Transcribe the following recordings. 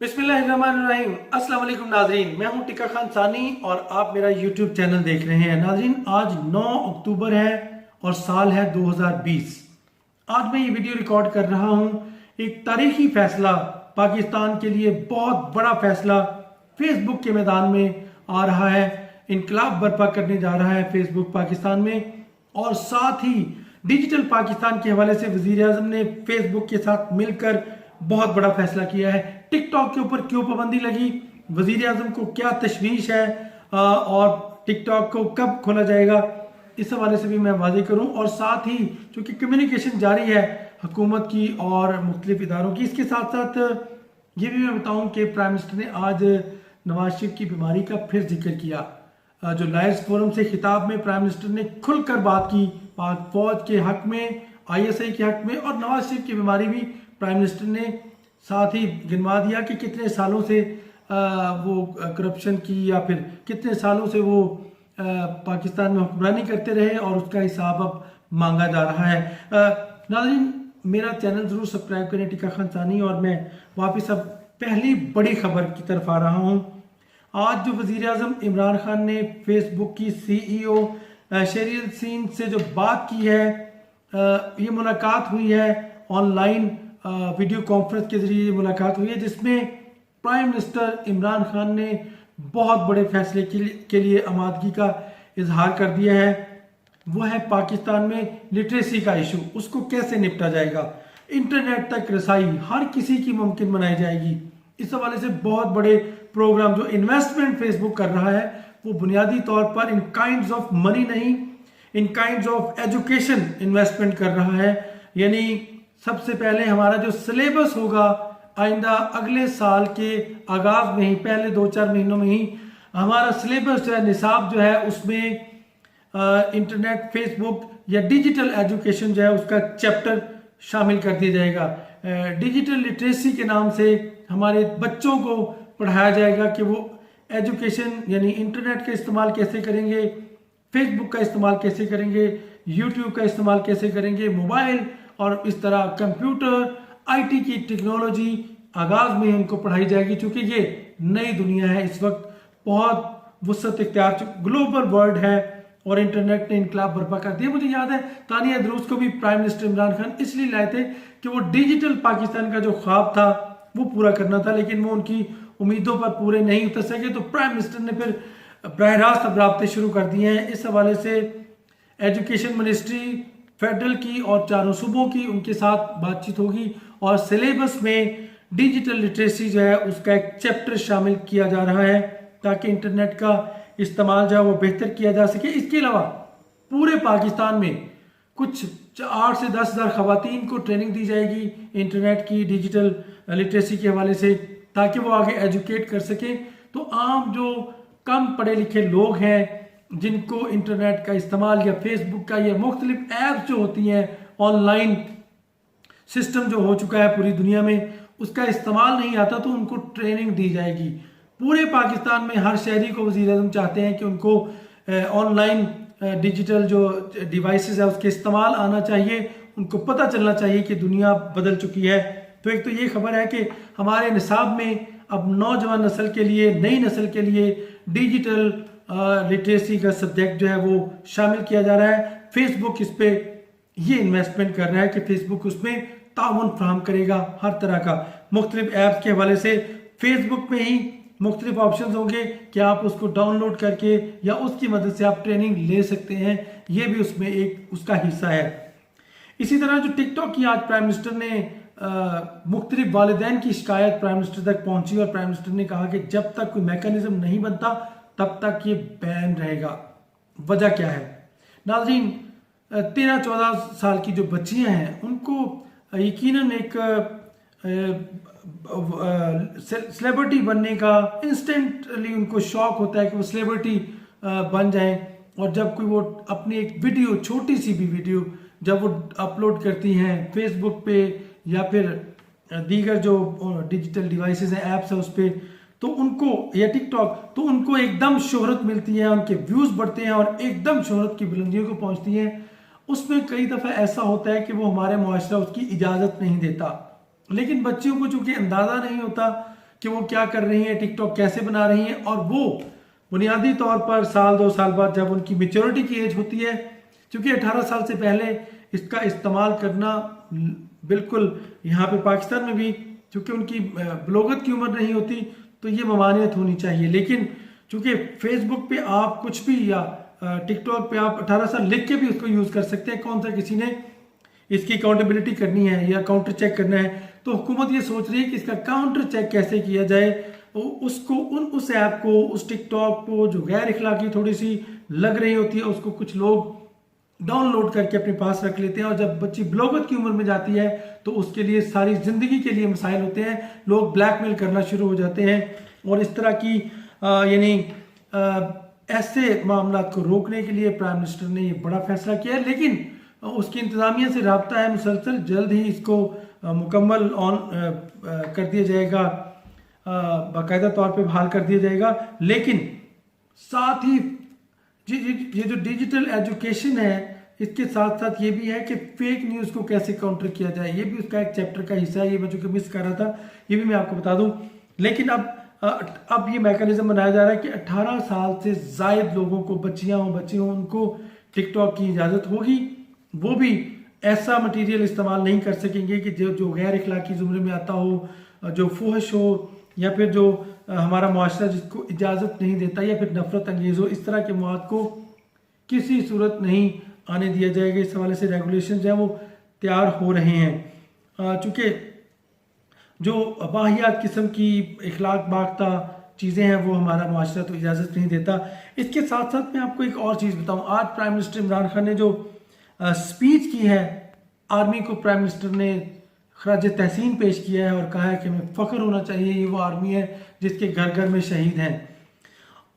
बिस्मिल्लाहिर्रहमानिर्रहीम। अस्सलाम वालेकुम नाजरीन, मैं हूं टिक्का खान सानी और आप मेरा यूट्यूब चैनल देख रहे हैं। नाजरीन, आज 9 अक्टूबर है और साल है 2020। आज मैं ये वीडियो रिकॉर्ड कर रहा हूं। एक तारीखी फैसला, पाकिस्तान के लिए बहुत बड़ा फैसला फेसबुक के मैदान में आ रहा है। इनकलाब बर्पा करने जा रहा है फेसबुक पाकिस्तान में, और साथ ही डिजिटल पाकिस्तान के हवाले से वजीर आजम ने फेसबुक के साथ मिलकर बहुत बड़ा फैसला किया है। टिकटॉक के ऊपर क्यों पाबंदी लगी, वजीर आजम को क्या तशवीश है और टिकटॉक को कब खोला जाएगा, इस हवाले से भी मैं वाज़ेह करूं। और साथ ही चूंकि कम्युनिकेशन जारी है हुकूमत की और मुख्तलिफ इदारों की, इसके साथ साथ ये भी मैं बताऊं कि प्राइम मिनिस्टर ने आज नवाज शरीफ की बीमारी का फिर जिक्र किया। जो लायर्स फोरम से खिताब में प्राइम मिनिस्टर ने खुलकर बात की पाक फौज के हक में, ISI के हक में, और नवाज शरीफ की बीमारी भी प्राइम मिनिस्टर ने साथ ही गिनवा दिया कि कितने सालों से वो करप्शन की या फिर कितने सालों से वो पाकिस्तान में हुक्मरानी करते रहे और उसका हिसाब अब मांगा जा रहा है। नाज़रीन, मेरा चैनल ज़रूर सब्सक्राइब करें, टिक्का खान सानी। और मैं वापस अब पहली बड़ी खबर की तरफ आ रहा हूँ। आज जो वज़ीर आज़म इमरान खान ने फेसबुक की CEO शेरिल यासीन से जो बात की है, ये मुलाकात हुई है ऑनलाइन, वीडियो कॉन्फ्रेंस के जरिए मुलाकात हुई है, जिसमें प्राइम मिनिस्टर इमरान खान ने बहुत बड़े फैसले के लिए आमादगी का इजहार कर दिया है। वो है पाकिस्तान में लिटरेसी का इशू, उसको कैसे निपटा जाएगा। इंटरनेट तक रसाई हर किसी की मुमकिन बनाई जाएगी। इस हवाले से बहुत बड़े प्रोग्राम, जो इन्वेस्टमेंट फेसबुक कर रहा है वो बुनियादी तौर पर इन काइंड्स ऑफ मनी नहीं, इन काइंड्स ऑफ एजुकेशन इन्वेस्टमेंट कर रहा है। यानी सबसे पहले हमारा जो सिलेबस होगा आइंदा अगले साल के आगाज में ही, पहले 2-4 महीनों में ही हमारा सिलेबस जो है, निसाब जो है, उसमें इंटरनेट, फेसबुक या डिजिटल एजुकेशन जो है उसका चैप्टर शामिल कर दिया जाएगा। डिजिटल लिटरेसी के नाम से हमारे बच्चों को पढ़ाया जाएगा कि वो एजुकेशन यानी इंटरनेट का इस्तेमाल कैसे करेंगे, फेसबुक का इस्तेमाल कैसे करेंगे, यूट्यूब का इस्तेमाल कैसे करेंगे, मोबाइल और इस तरह कंप्यूटर, IT की टेक्नोलॉजी आगाज में उनको पढ़ाई जाएगी। क्योंकि ये नई दुनिया है, इस वक्त बहुत वुसअत इख्तियार ग्लोबल वर्ल्ड है और इंटरनेट ने इनकलाब बर्पा कर दिया। मुझे याद है तानिया दुरूस को भी प्राइम मिनिस्टर इमरान खान इसलिए लाए थे कि वो डिजिटल पाकिस्तान का जो ख्वाब था वो पूरा करना था, लेकिन वो उनकी उम्मीदों पर पूरे नहीं उतर सके। तो प्राइम मिनिस्टर ने फिर बरह रास्त अब राब्ते शुरू कर दिए हैं। इस हवाले से एजुकेशन मिनिस्ट्री फेडरल की और चारों सूबों की, उनके साथ बातचीत होगी और सिलेबस में डिजिटल लिटरेसी जो है उसका एक चैप्टर शामिल किया जा रहा है ताकि इंटरनेट का इस्तेमाल जो है वो बेहतर किया जा सके। इसके अलावा पूरे पाकिस्तान में कुछ 8 से 10 हज़ार खवातीन को ट्रेनिंग दी जाएगी इंटरनेट की, डिजिटल लिटरेसी के हवाले से, ताकि वो आगे एजुकेट कर सकें। तो आम जो कम पढ़े लिखे लोग हैं जिनको इंटरनेट का इस्तेमाल या फेसबुक का या मुख्तलिफ ऐप्स जो होती हैं, ऑनलाइन सिस्टम जो हो चुका है पूरी दुनिया में, उसका इस्तेमाल नहीं आता, तो उनको ट्रेनिंग दी जाएगी। पूरे पाकिस्तान में हर शहरी को वज़ीर आज़म चाहते हैं कि उनको ऑनलाइन डिजिटल जो डिवाइसेस है उसके इस्तेमाल आना चाहिए, उनको पता चलना चाहिए कि दुनिया बदल चुकी है। तो एक तो ये खबर है कि हमारे निसाब में अब नौजवान नस्ल के लिए, नई नस्ल के लिए डिजिटल लिटरेसी का सब्जेक्ट जो है वो शामिल किया जा रहा है। फेसबुक इस पे ये इन्वेस्टमेंट कर रहा है कि फेसबुक उसमें ताउन फ्राहम करेगा हर तरह का। मुख्तलिफ ऐप्स के हवाले से फेसबुक में ही मुख्तलिफ ऑप्शन होंगे कि आप उसको डाउनलोड करके या उसकी मदद से आप ट्रेनिंग ले सकते हैं, ये भी उसमें एक उसका हिस्सा है। इसी तरह जो टिकटॉक की आज प्राइम मिनिस्टर ने मुख्तलिफ वालिदैन की शिकायत प्राइम मिनिस्टर तक पहुंची और प्राइम मिनिस्टर ने कहा कि जब तक कोई मैकेनिज्म नहीं बनता तब तक ये बैन रहेगा। वजह क्या है नाज़रीन? 13-14 साल की जो बच्चियां हैं उनको यकीनन एक सेलिब्रिटी बनने का इंस्टेंटली उनको शौक होता है कि वो सेलिब्रिटी बन जाएं। और जब कोई वो अपनी एक वीडियो, छोटी सी भी वीडियो जब वो अपलोड करती हैं फेसबुक पे या फिर दीगर जो डिजिटल डिवाइसेस हैं, ऐप्स है उस पर, तो उनको, या टिकटॉक, तो उनको एकदम शोहरत मिलती है, उनके व्यूज बढ़ते हैं और एकदम शोहरत की बुलंदियों को पहुंचती हैं। उसमें कई दफ़ा ऐसा होता है कि वो हमारे मुआशरा उसकी इजाज़त नहीं देता, लेकिन बच्चियों को चूंकि अंदाज़ा नहीं होता कि वो क्या कर रही हैं, टिकटॉक कैसे बना रही हैं, और वो बुनियादी तौर पर साल 2 साल बाद जब उनकी मेच्योरिटी की एज होती है, क्योंकि 18 साल से पहले इसका इस्तेमाल करना बिल्कुल यहाँ पे पाकिस्तान में भी क्योंकि उनकी बलोगत की उम्र नहीं होती तो ये ममानियत होनी चाहिए। लेकिन चूंकि फेसबुक पे आप कुछ भी या टिकटॉक पे आप 18 साल लिख के भी उसको यूज कर सकते हैं, कौन सा किसी ने इसकी अकाउंटेबिलिटी करनी है या काउंटर चेक करना है, तो हुकूमत ये सोच रही है कि इसका काउंटर चेक कैसे किया जाए। उसको उस ऐप को, उस टिकटॉक को जो गैर इखलाकी थोड़ी सी लग रही होती है, उसको कुछ लोग डाउनलोड करके अपने पास रख लेते हैं, और जब बच्ची बलोगत की उम्र में जाती है तो उसके लिए सारी जिंदगी के लिए मसाइल होते हैं, लोग ब्लैकमेल करना शुरू हो जाते हैं। और इस तरह की यानी ऐसे मामला को रोकने के लिए प्राइम मिनिस्टर ने ये बड़ा फैसला किया है। लेकिन उसकी इंतजामिया से रब्ता है मुसलसल, जल्द ही इसको मुकम्मल ऑन कर दिया जाएगा, बाकायदा तौर पे बहाल कर दिया जाएगा। लेकिन साथ ही ये जो डिजिटल एजुकेशन है, इसके साथ साथ ये भी है कि फेक न्यूज़ को कैसे काउंटर किया जाए, ये भी उसका एक चैप्टर का हिस्सा है। ये मैं चूंकि मिस कर रहा था, ये भी मैं आपको बता दूं। लेकिन अब ये मैकेनिज्म बनाया जा रहा है कि 18 साल से जायद लोगों को, बच्चियां हो बच्चे हों, उनको टिकटॉक की इजाज़त होगी। वो भी ऐसा मटेरियल इस्तेमाल नहीं कर सकेंगे कि जो गैर इखलाकी जुमरे में आता हो, जो फुहश हो, या फिर जो हमारा मुआशरा जिसको इजाज़त नहीं देता, या फिर नफरत अंगेज हो। इस तरह के मवाद को किसी सूरत नहीं आने दिया जाएगा। इस हवाले से रेगुलेशन जो है वो तैयार हो रहे हैं। चूँकि जो वाहियात किस्म की इखलाक बाख्ता चीज़ें हैं वो हमारा मुआशरा तो इजाज़त नहीं देता। इसके साथ साथ मैं आपको एक और चीज़ बताऊँ। आज प्राइम मिनिस्टर इमरान खान ने जो स्पीच की है, आर्मी को प्राइम मिनिस्टर ने खराज तहसीन पेश किया है और कहा है कि हमें फ़ख्र होना चाहिए, ये वो आर्मी है जिसके घर घर में शहीद हैं।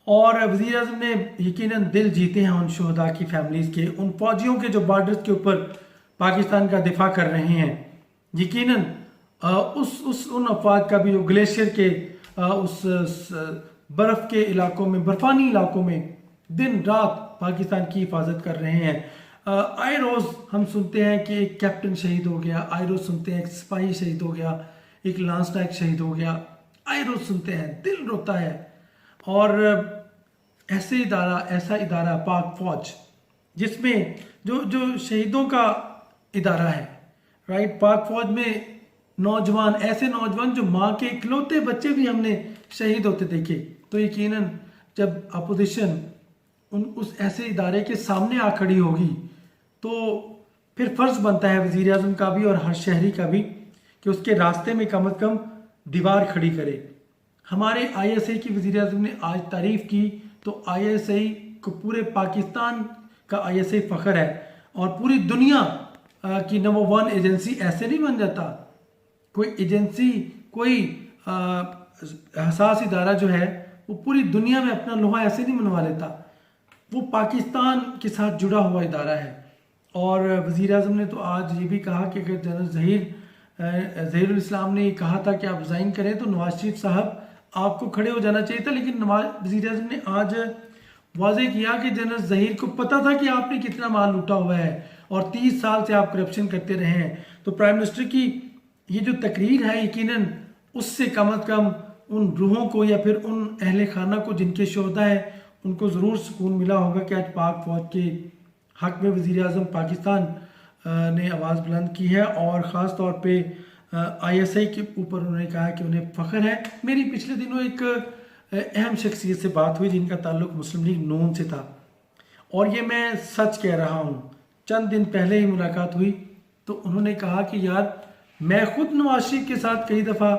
और वज़ीर आज़म ने यकीनन दिल जीते हैं उन शहदा की फैमिलीज़ के, उन फौजियों के जो बॉर्डर्स के ऊपर पाकिस्तान का दिफा कर रहे हैं। यकीनन उन अफवाद का भी जो ग्लेशियर के उस बर्फ़ के इलाकों में, बर्फानी इलाकों में दिन रात पाकिस्तान की हिफाजत कर रहे हैं। आए रोज़ हम सुनते हैं कि एक कैप्टन शहीद हो गया, आए रोज़ सुनते हैं एक सिपाही शहीद हो गया, एक लांस नायक शहीद हो गया, आए रोज़ सुनते हैं, दिल रोता है। और ऐसा इदारा पाक फौज, जिसमें जो शहीदों का इदारा है, राइट, पाक फौज में नौजवान, ऐसे नौजवान जो माँ के इकलौते बच्चे भी हमने शहीद होते देखे, तो यकीनन जब अपोजिशन उस ऐसे इदारे के सामने आ खड़ी होगी तो फिर फर्ज बनता है वज़ीर आज़म का भी और हर शहरी का भी कि उसके रास्ते में कम अज़ कम दीवार खड़ी करे। हमारे ISI की वज़ीर आज़म ने आज तारीफ की, तो ISI को पूरे पाकिस्तान का ISI फ़ख्र है, और पूरी दुनिया की नंबर 1 एजेंसी ऐसे नहीं बन जाता। कोई एजेंसी, कोई हसास इदारा जो है वो पूरी दुनिया में अपना लोहा ऐसे नहीं मनवा लेता, वो पाकिस्तान के साथ जुड़ा हुआ इदारा है। और वज़ीर आज़म ने तो आज ये भी कहा कि अगर जनरल ज़हीरुल इस्लाम ने ये कहा था कि आप रिज़ाइन करें तो नवाज शरीफ साहब आपको खड़े हो जाना चाहिए था। लेकिन वज़ीर आज़म ने आज वाज़ेह किया कि जनरल ज़हीर को पता था कि आपने कितना माल लूटा हुआ है और 30 साल से आप करप्शन करते रहे हैं। तो प्राइम मिनिस्टर की ये जो तकरीर है, यकीनन उससे कम अज़ कम उन रूहों को या फिर उन अहले खाना को जिनके शोहदा है उनको ज़रूर सुकून मिला होगा कि आज पाक फौज के हक़ में वज़ीर आज़म पाकिस्तान ने आवाज़ बुलंद की है। और ख़ास तौर पे ISI के ऊपर उन्होंने कहा कि उन्हें फ़ख्र है। मेरी पिछले दिनों एक अहम शख्सियत से बात हुई जिनका ताल्लुक़ मुस्लिम लीग नून से था, और ये मैं सच कह रहा हूँ, चंद दिन पहले ही मुलाकात हुई तो उन्होंने कहा कि यार मैं खुद नवाज शरीफ के साथ कई दफ़ा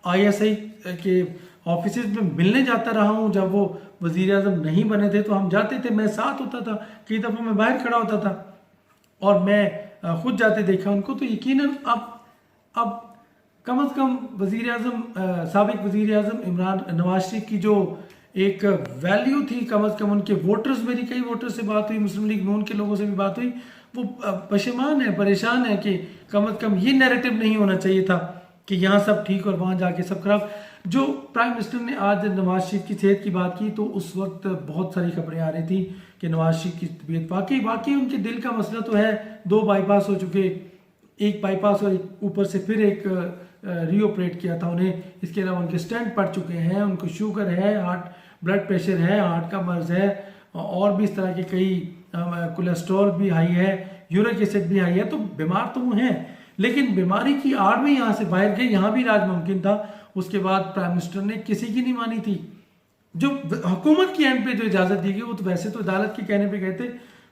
ISI के ऑफिस में मिलने जाता रहा हूँ। जब वो वज़ीर आज़म नहीं बने थे तो हम जाते थे, मैं साथ होता था, कई दफ़ा मैं बाहर खड़ा होता था और मैं खुद जाते देखा उनको। तो यकीनन अब कम अज़ कम वज़ीर आज़म, साबिक़ वज़ीर आज़म नवाज शरीफ की जो एक वैल्यू थी, कम अज़ कम उनके वोटर्स, मेरी कई वोटर्स से बात हुई, मुस्लिम लीग नून के लोगों से भी बात हुई, वो पशेमान है, परेशान है कि कम अज़ कम ये नैरेटिव नहीं होना चाहिए था कि यहाँ सब ठीक और वहाँ जाके सब खराब। जो प्राइम मिनिस्टर ने आज नवाज शरीफ की सेहत की बात की तो उस वक्त बहुत सारी खबरें आ रही थी कि नवाज शरीफ की तबीयत वाकई उनके दिल का मसला तो है, 2 बाईपास हो चुके, एक बाईपास और ऊपर से फिर एक रीऑपरेट किया था उन्हें। इसके अलावा उनके स्टेंट पड़ चुके हैं, उनको शुगर है, हार्ट ब्लड प्रेशर है, हार्ट का मर्ज है, और भी इस तरह के कई कोलेस्ट्रॉल भी हाई है, यूरिक एसिड भी हाई है। तो बीमार तो वो हैं, लेकिन बीमारी की आड़ में यहाँ से बाहर गए, यहाँ भी इलाज मुमकिन था। उसके बाद प्राइम मिनिस्टर ने किसी की नहीं मानी थी। जो हुकूमत की एंड पे जो इजाज़त दी गई वो तो वैसे तो अदालत के कहने पे गए थे,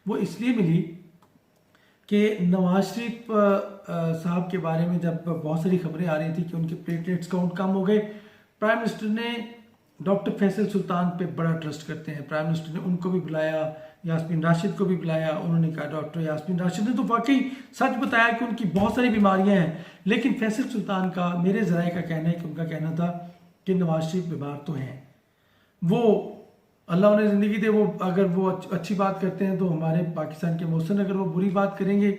वो इसलिए मिली कि नवाज शरीफ साहब के बारे में जब बहुत सारी खबरें आ रही थी कि उनके प्लेटलेट्स काउंट कम हो गए, प्राइम मिनिस्टर ने डॉक्टर फैसल सुल्तान पे बड़ा ट्रस्ट करते हैं। प्राइम मिनिस्टर ने उनको भी बुलाया, यास्मीन राशिद को भी बुलाया। उन्होंने कहा, डॉक्टर यास्मीन राशिद ने तो वाकई सच बताया कि उनकी बहुत सारी बीमारियां हैं, लेकिन फैसल सुल्तान का मेरे ज़राए का कहना है कि उनका कहना था कि नवाज शरीफ बीमार तो हैं, वो अल्लाह उन्हें ज़िंदगी दे, वो अगर वो अच्छी बात करते हैं तो हमारे पाकिस्तान के मौसम, अगर वो बुरी बात करेंगे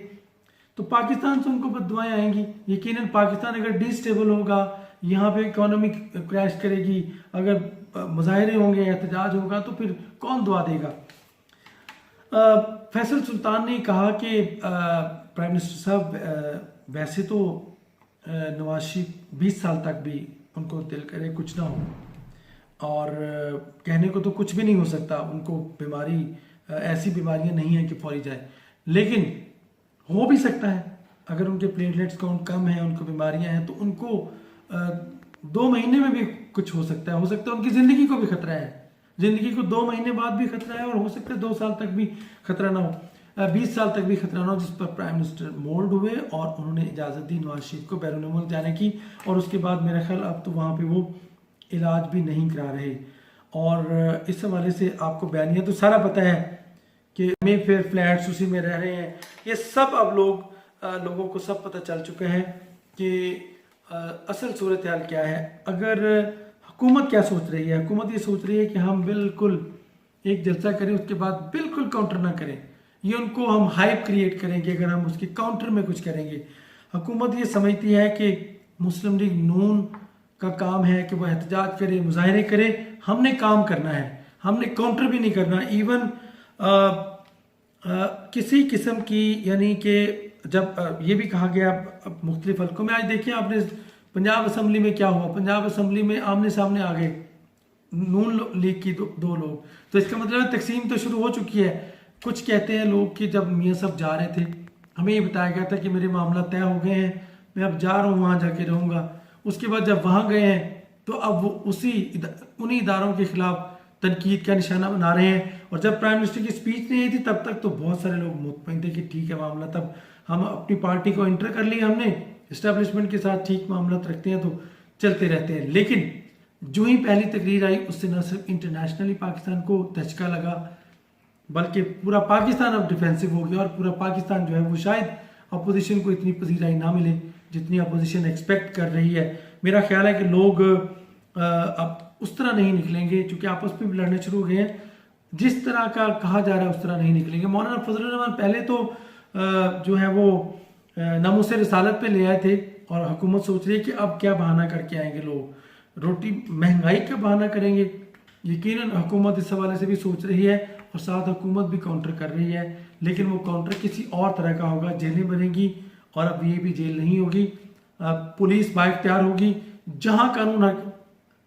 तो पाकिस्तान से उनको बददुआएं आएंगी। यकीनन पाकिस्तान अगर डिस्टेबल होगा, यहाँ पे इकोनॉमी क्रैश करेगी, अगर मुजाहरे होंगे, एहतजाज होगा, तो फिर कौन दुआ देगा। फैसल सुल्तान ने कहा कि प्राइम मिनिस्टर साहब वैसे तो नवाज शरीफ 20 साल तक भी उनको दिल करे कुछ ना हो, और कहने को तो कुछ भी नहीं हो सकता, उनको बीमारी ऐसी बीमारियां नहीं है कि फौरी जाए, लेकिन हो भी सकता है अगर उनके प्लेटलेट्स काउंट कम है, उनको बीमारियां हैं, तो उनको 2 महीने में भी कुछ हो सकता है उनकी ज़िंदगी को भी खतरा है, ज़िंदगी को 2 महीने बाद भी खतरा है, और हो सकता है 2 साल तक भी खतरा ना हो, 20 साल तक भी खतरा ना हो, जिस पर प्राइम मिनिस्टर मोल्ड हुए और उन्होंने इजाज़त दी नवाज शरीफ को बैरून मुल्क जाने की। और उसके बाद मेरा ख्याल अब तो वहाँ पे वो इलाज भी नहीं करा रहे। और इस हवाले से आपको बयानिया तो सारा पता है कि में फिर फ्लैट्स उसी में रह रहे हैं, ये सब अब लोगों को सब पता चल चुका है कि असल सूरत हाल क्या है। अगर हुकूमत क्या सोच रही है, हुकूमत ये सोच रही है कि हम बिल्कुल एक जलसा करें, उसके बाद बिल्कुल काउंटर ना करें, ये उनको हम हाइप क्रिएट करेंगे अगर हम उसके काउंटर में कुछ करेंगे। हुकूमत ये समझती है कि मुस्लिम लीग नून का काम है कि वो एहतजाज करे, मुजाहरे करे, हमने काम करना है, हमने काउंटर भी नहीं करना। इवन किसी किस्म की, यानी कि जब ये भी कहा गया मुख्तलिफ हल्कों में, आज देखिए आपने पंजाब असम्बली में क्या हुआ, पंजाब असम्बली में आमने सामने आ गए नून लीग की दो लोग, तो इसका मतलब है तकसीम तो शुरू हो चुकी है। कुछ कहते हैं लोग कि जब मियाँ साहब जा रहे थे, हमें ये बताया गया था कि मेरे मामला तय हो गए हैं, मैं अब जा रहा हूँ, वहाँ जाके रहूँगा। उसके बाद जब वहाँ गए हैं तो अब वो उन्हीं इदारों के खिलाफ तनकीद का निशाना बना रहे हैं। और जब प्राइम मिनिस्टर की स्पीच नहीं आई थी तब तक तो बहुत सारे लोग मुतमईन थे कि ठीक है मामला, तब हम अपनी पार्टी को इंटर कर लिया हमने, इस्टेब्लिशमेंट के साथ ठीक मामला रखते हैं तो चलते रहते हैं। लेकिन जो ही पहली तकरीर आई उससे न सिर्फ इंटरनेशनली पाकिस्तान को धचका लगा, बल्कि पूरा पाकिस्तान अब डिफेंसिव हो गया, और पूरा पाकिस्तान जो है वो शायद अपोजिशन को इतनी पजीराई ना मिले जितनी अपोजिशन एक्सपेक्ट कर रही है। मेरा ख्याल है कि लोग अब उस तरह नहीं निकलेंगे, चूंकि आपस में भी लड़ने शुरू हो गए हैं, जिस तरह का कहा जा रहा है उस तरह नहीं निकलेंगे। मौलाना फजलुर रहमान पहले तो जो है वो नामूसे रिसालत पे ले आए थे, और हुकूमत सोच रही है कि अब क्या बहाना करके आएंगे लोग, रोटी महंगाई का बहाना करेंगे। यकीनन हुकूमत इस हवाले से भी सोच रही है, और साथ हुकूमत भी काउंटर कर रही है, लेकिन वो काउंटर किसी और तरह का होगा, जेलें बनेंगी, और अब ये भी जेल नहीं होगी, पुलिस बाइख्तियार होगी, जहां कानून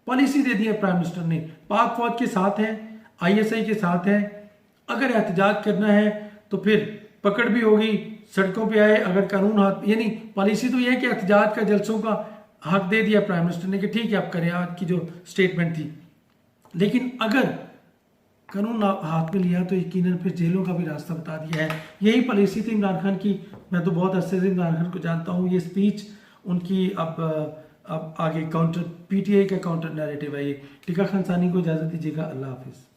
पॉलिसी दे दी है प्राइम मिनिस्टर ने, पाक फौज के साथ है, ISI के साथ है, अगर एहतजाज करना है तो फिर पकड़ भी होगी, सड़कों पे आए अगर कानून हाथ, यानी पॉलिसी तो यह है कि एहतजाज का, जलसों का हक दे दिया प्राइम मिनिस्टर ने कि ठीक है आप करें, आज की जो स्टेटमेंट थी। लेकिन अगर कानून हाथ में लिया तो यकीनन फिर जेलों का भी रास्ता बता दिया है। यही पॉलिसी थी इमरान खान की, मैं तो बहुत अरसे से इमरान खान को जानता हूँ। ये स्पीच उनकी अब आगे काउंटर PTI का काउंटर नैरेटिव है ये। टीका खान सानी को इजाज़त दीजिएगा, अल्लाह हाफिज़।